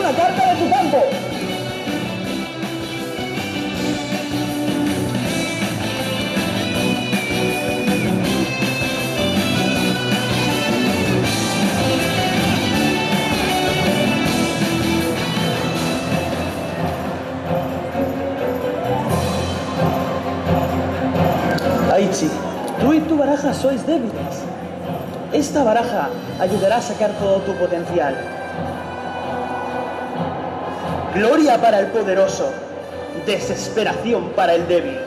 una carta de tu campo. Aichi, tú y tu baraja sois débiles. Esta baraja ayudará a sacar todo tu potencial. Gloria para el poderoso, desesperación para el débil.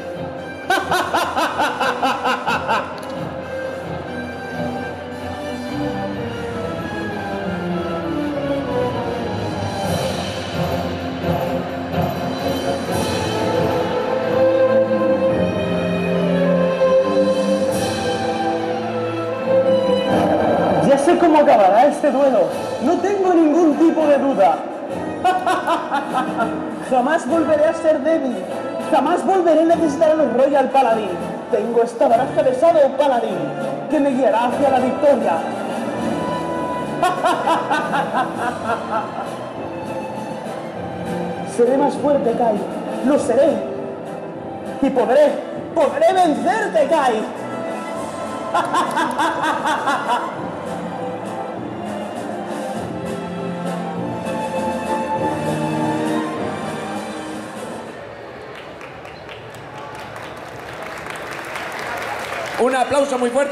Ya sé cómo acabará este duelo. No tengo ningún tipo de duda. Jamás volveré a ser débil. Jamás volveré a necesitar a los Royal Paladin. Tengo esta baraja de Shadow Paladin que me guiará hacia la victoria. Seré más fuerte, Kai. Lo seré. Y podré vencerte, Kai. Un aplauso muy fuerte.